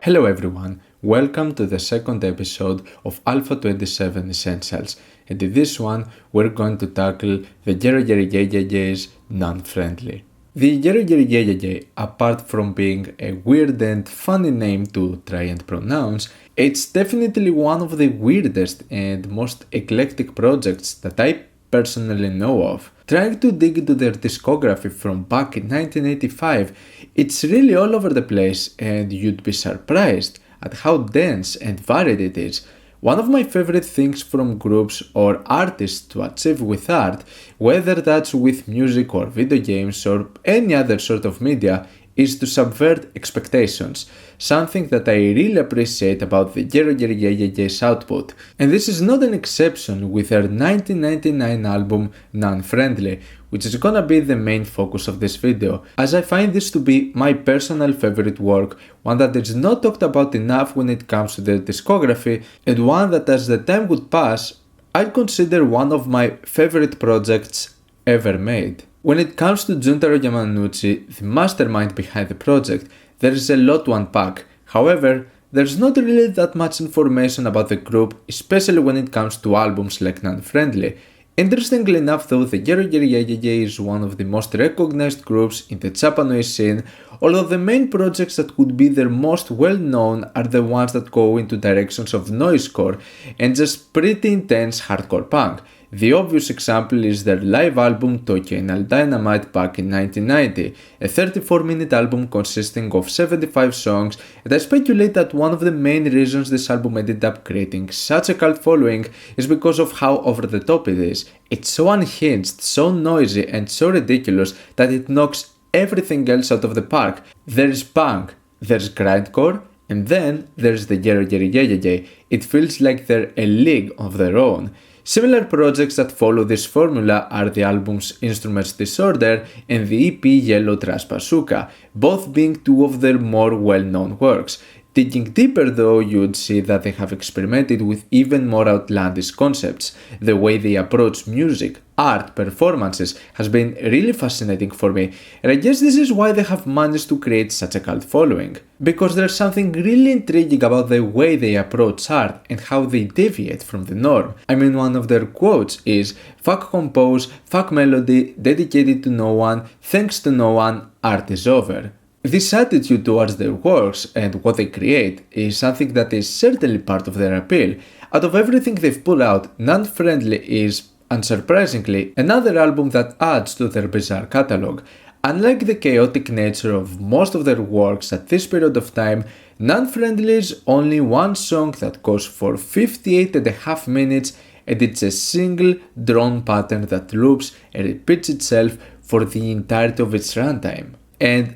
Hello everyone, welcome to the second episode of Alpha-27 Essentials, and in this one we're going to tackle the Gerogerigegege non-friendly. The Gerogerigegege, apart from being a weird and funny name to try and pronounce, it's definitely one of the weirdest and most eclectic projects that I personally know of. Trying to dig into their discography from back in 1985, it's really all over the place and you'd be surprised at how dense and varied it is. One of my favorite things from groups or artists to achieve with art, whether that's with music or video games or any other sort of media, is to subvert expectations, something that I really appreciate about the Gerogerigegege output. And this is not an exception with their 1999 album Non-Friendly, which is gonna be the main focus of this video, as I find this to be my personal favorite work, one that is not talked about enough when it comes to their discography, and one that as the time would pass, I'd consider one of my favorite projects ever made. When it comes to Juntaro Yamanouchi, the mastermind behind the project, there is a lot to unpack. However, there's not really that much information about the group, especially when it comes to albums like Non-Friendly. Interestingly enough though, the Gerogerigegege is one of the most recognized groups in the Japanese scene, although the main projects that would be their most well known are the ones that go into directions of noisecore and just pretty intense hardcore punk. The obvious example is their live album Tokyo Anal Dynamite back in 1990, a 34-minute album consisting of 75 songs, and I speculate that one of the main reasons this album ended up creating such a cult following is because of how over the top it is. It's so unhinged, so noisy, and so ridiculous that it knocks everything else out of the park. There's punk, there's grindcore, and then there's the Gerogerigegege. It feels like they're a league of their own. Similar projects that follow this formula are the albums Instruments Disorder and the EP Yellow Trash Bazooka, both being two of their more well-known works. Digging deeper though, you'd see that they have experimented with even more outlandish concepts. The way they approach music, art, performances has been really fascinating for me, and I guess this is why they have managed to create such a cult following. Because there's something really intriguing about the way they approach art and how they deviate from the norm. I mean, one of their quotes is, "Fuck compose, fuck melody, dedicated to no one, thanks to no one, art is over." This attitude towards their works and what they create is something that is certainly part of their appeal. Out of everything they've put out, Non-Friendly is, unsurprisingly, another album that adds to their bizarre catalogue. Unlike the chaotic nature of most of their works at this period of time, Non-Friendly is only one song that goes for 58.5 minutes, and it's a single drone pattern that loops and repeats itself for the entirety of its runtime. And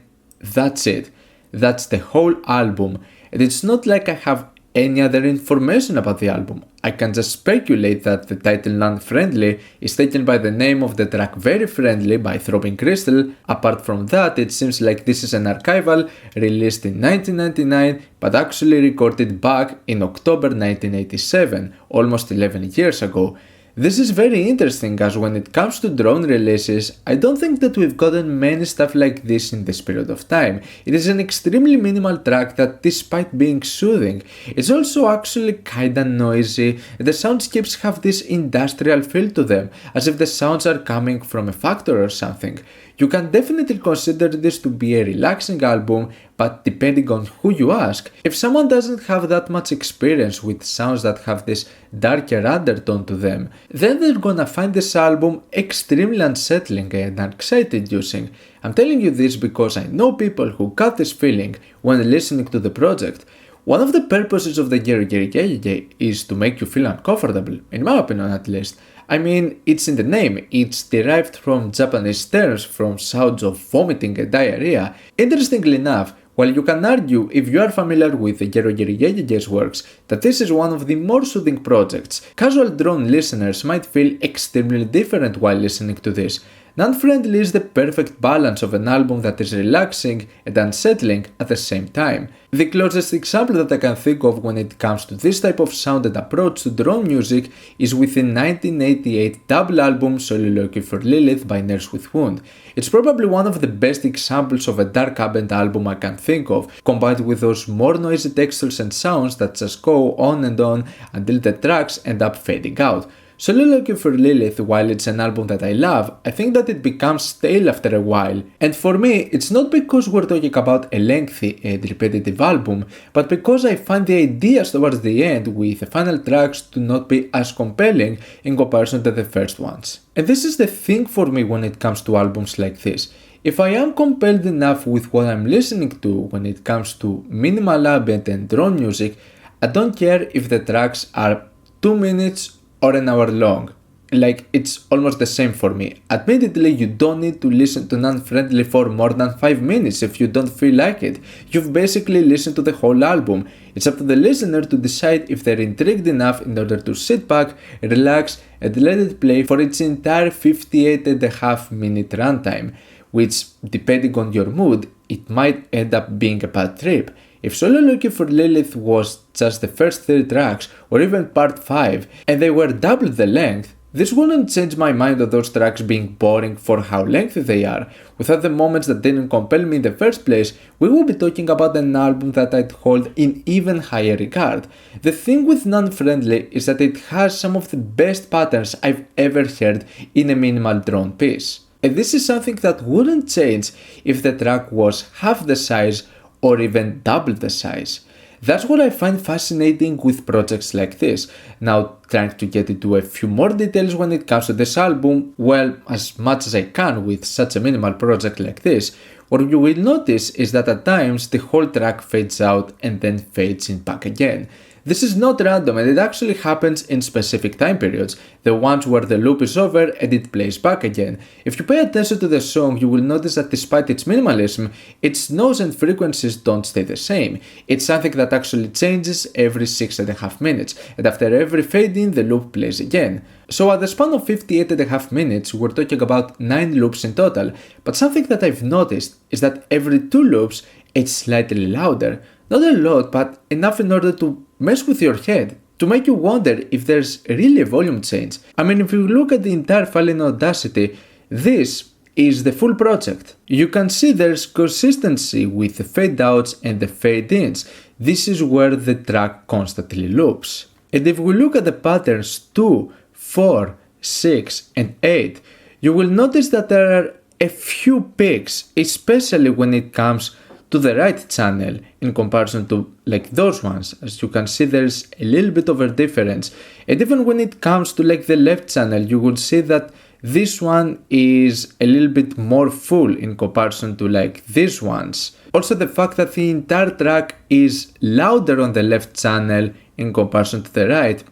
that's it. That's the whole album, and it's not like I have any other information about the album. I can just speculate that the title Non-Friendly is taken by the name of the track Very Friendly by Throbbing Crystal. Apart from that, it seems like this is an archival released in 1999 but actually recorded back in October 1987, almost 11 years ago. This is very interesting as when it comes to drone releases, I don't think that we've gotten many stuff like this in this period of time. It is an extremely minimal track that, despite being soothing, it's also actually kinda noisy, and the soundscapes have this industrial feel to them, as if the sounds are coming from a factory or something. You can definitely consider this to be a relaxing album, but depending on who you ask, if someone doesn't have that much experience with sounds that have this darker undertone to them, then they're gonna find this album extremely unsettling and anxiety-inducing. I'm telling you this because I know people who got this feeling when listening to the project. One of the purposes of the Gerogerigegege is to make you feel uncomfortable, in my opinion at least. I mean, it's in the name, it's derived from Japanese terms from sounds of vomiting and diarrhea. Interestingly enough, while you can argue, if you are familiar with the Gerogerigegege works, that this is one of the more soothing projects, casual drone listeners might feel extremely different while listening to this. Non-Friendly is the perfect balance of an album that is relaxing and unsettling at the same time. The closest example that I can think of when it comes to this type of sound and approach to drone music is with the 1988 double album Soliloquy for Lilith by Nurse with Wound. It's probably one of the best examples of a dark ambient album I can think of, combined with those more noisy textures and sounds that just go on and on until the tracks end up fading out. Soliloquy for Lilith, while it's an album that I love, I think that it becomes stale after a while. And for me, it's not because we're talking about a lengthy and repetitive album, but because I find the ideas towards the end with the final tracks to not be as compelling in comparison to the first ones. And this is the thing for me when it comes to albums like this. If I am compelled enough with what I'm listening to when it comes to minimal ambient and drone music, I don't care if the tracks are 2 minutes or an hour long. Like, it's almost the same for me. Admittedly, you don't need to listen to Non-Friendly for more than 5 minutes if you don't feel like it. You've basically listened to the whole album. It's up to the listener to decide if they're intrigued enough in order to sit back, relax, and let it play for its entire 58.5-minute runtime, which, depending on your mood, it might end up being a bad trip. If Soliloquy for Lilith was just the first 3 tracks, or even part 5, and they were double the length, this wouldn't change my mind on those tracks being boring for how lengthy they are. Without the moments that didn't compel me in the first place, we would be talking about an album that I'd hold in even higher regard. The thing with Non-Friendly is that it has some of the best patterns I've ever heard in a minimal drone piece. And this is something that wouldn't change if the track was half the size or even double the size. That's what I find fascinating with projects like this. Now, trying to get into a few more details when it comes to this album, well, as much as I can with such a minimal project like this, what you will notice is that at times the whole track fades out and then fades in back again. This is not random, and it actually happens in specific time periods, the ones where the loop is over and it plays back again. If you pay attention to the song, you will notice that despite its minimalism, its notes and frequencies don't stay the same. It's something that actually changes every 6.5 minutes, and after every fade in, the loop plays again. So at the span of 58.5 minutes, we're talking about 9 loops in total, but something that I've noticed is that every 2 loops, it's slightly louder. Not a lot, but enough in order to mess with your head, to make you wonder if there's really a volume change. I mean, if you look at the entire file in Audacity, this is the full project. You can see there's consistency with the fade outs and the fade ins. This is where the track constantly loops. And if we look at the patterns 2, 4, 6, and 8, you will notice that there are a few peaks, especially when it comes to the right channel in comparison to like those ones. As you can see, there's a little bit of a difference. And even when it comes to like the left channel, you will see that this one is a little bit more full in comparison to like these ones. Also, the fact that the entire track is louder on the left channel in comparison to the right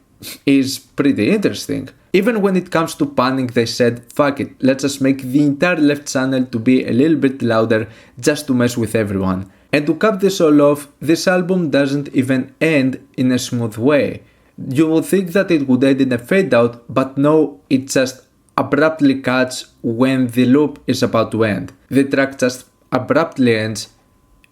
is pretty interesting. Even when it comes to panning, they said, fuck it, let's just make the entire left channel to be a little bit louder just to mess with everyone. And to cap this all off, this album doesn't even end in a smooth way. You would think that it would end in a fade out, but no, it just abruptly cuts when the loop is about to end. The track just abruptly ends,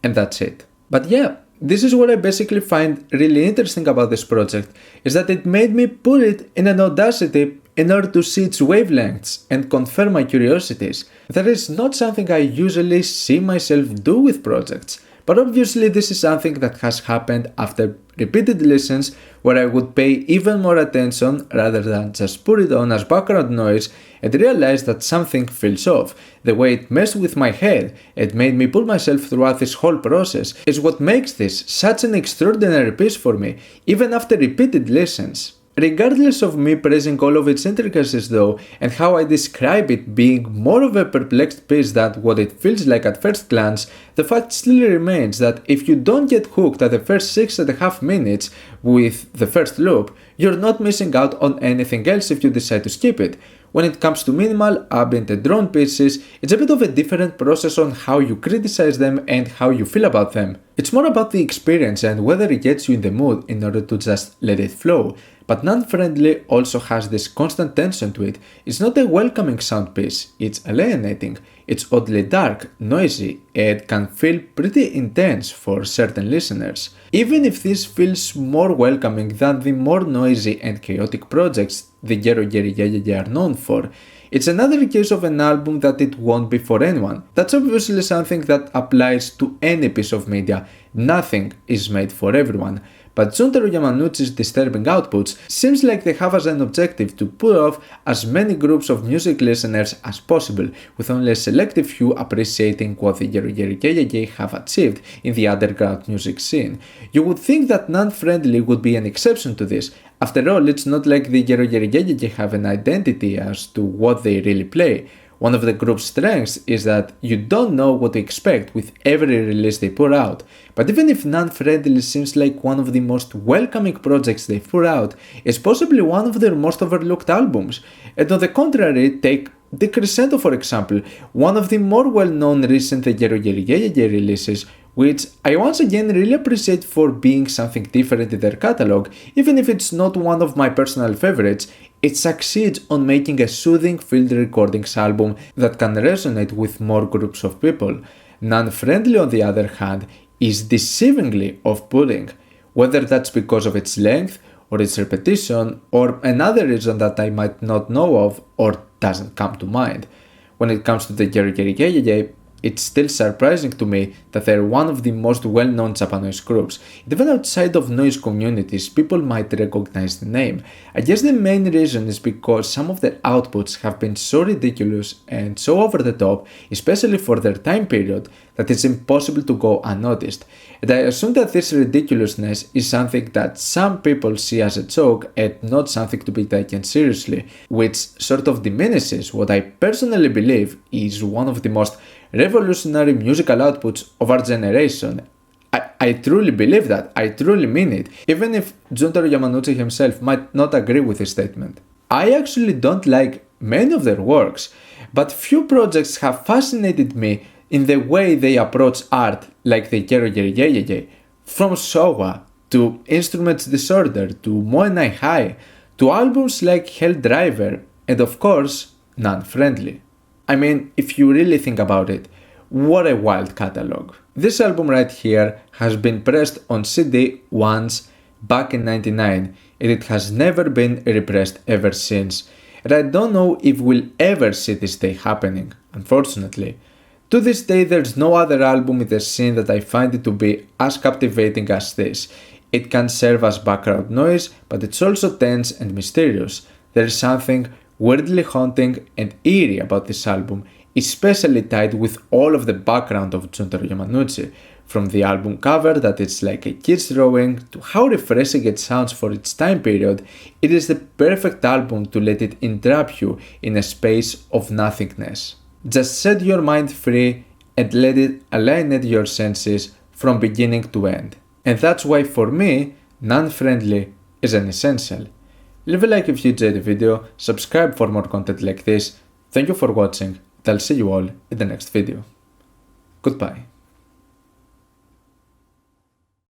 and that's it. But yeah, this is what I basically find really interesting about this project, is that it made me put it in an Audacity in order to see its wavelengths and confirm my curiosities. That is not something I usually see myself do with projects, but obviously this is something that has happened after repeated listens where I would pay even more attention rather than just put it on as background noise and realize that something feels off. The way it messed with my head and made me put myself throughout this whole process is what makes this such an extraordinary piece for me, even after repeated listens. Regardless of me praising all of its intricacies though, and how I describe it being more of a perplexed piece than what it feels like at first glance, the fact still remains that if you don't get hooked at the first 6.5 minutes with the first loop, you're not missing out on anything else if you decide to skip it. When it comes to minimal, ambient and drone pieces, it's a bit of a different process on how you criticize them and how you feel about them. It's more about the experience and whether it gets you in the mood in order to just let it flow. but non-friendly also has this constant tension to it. It's not a welcoming sound piece, it's alienating, it's oddly dark, noisy, and can feel pretty intense for certain listeners. Even if this feels more welcoming than the more noisy and chaotic projects the Gerogerigegege are known for, it's another case of an album that it won't be for anyone. That's obviously something that applies to any piece of media. Nothing is made for everyone. But Jotaro Yamanouchi's disturbing outputs seems like they have as an objective to pull off as many groups of music listeners as possible, with only a selective few appreciating what the Gerogerigegege have achieved in the underground music scene. You would think that non-friendly would be an exception to this. After all, it's not like the Gerogerigegege have an identity as to what they really play. One of the group's strengths is that you don't know what to expect with every release they put out, but even if Non-Friendly seems like one of the most welcoming projects they put out, it's possibly one of their most overlooked albums. And on the contrary, take The Crescendo for example, one of the more well-known recent Gerogerigegege releases, which I once again really appreciate for being something different in their catalog, even if it's not one of my personal favorites. It succeeds on making a soothing field recordings album that can resonate with more groups of people. Non-Friendly, on the other hand, is deceivingly off-putting, whether that's because of its length, or its repetition, or another reason that I might not know of or doesn't come to mind. When it comes to the Gerogerigegege, it's still surprising to me that they're one of the most well-known Japanese groups. Even outside of noise communities, people might recognize the name. I guess the main reason is because some of their outputs have been so ridiculous and so over the top, especially for their time period, that it's impossible to go unnoticed. And I assume that this ridiculousness is something that some people see as a joke and not something to be taken seriously, which sort of diminishes what I personally believe is one of the most revolutionary musical outputs of our generation. I truly believe that, I truly mean it, even if Jotaro Yamanouchi himself might not agree with this statement. I actually don't like many of their works, but few projects have fascinated me in the way they approach art, like the Gerogerigegege, from Showa to Instruments Disorder to Moe Nai High to albums like Hell Driver and of course Non-Friendly. I mean, if you really think about it, what a wild catalog. This album right here has been pressed on CD once back in '99 and it has never been repressed ever since. And I don't know if we'll ever see this day happening, unfortunately. To this day, there's no other album in the scene that I find it to be as captivating as this. It can serve as background noise, but it's also tense and mysterious. There's something weirdly haunting and eerie about this album, especially tied with all of the background of Jotaro Yamanouchi, from the album cover that it's like a kid's drawing to how refreshing it sounds for its time period. It is the perfect album to let it entrap you in a space of nothingness. Just set your mind free and let it alienate your senses from beginning to end. And that's why for me, Non-Friendly is an essential. Leave a like if you enjoyed the video, subscribe for more content like this. Thank you for watching, and I'll see you all in the next video. Goodbye.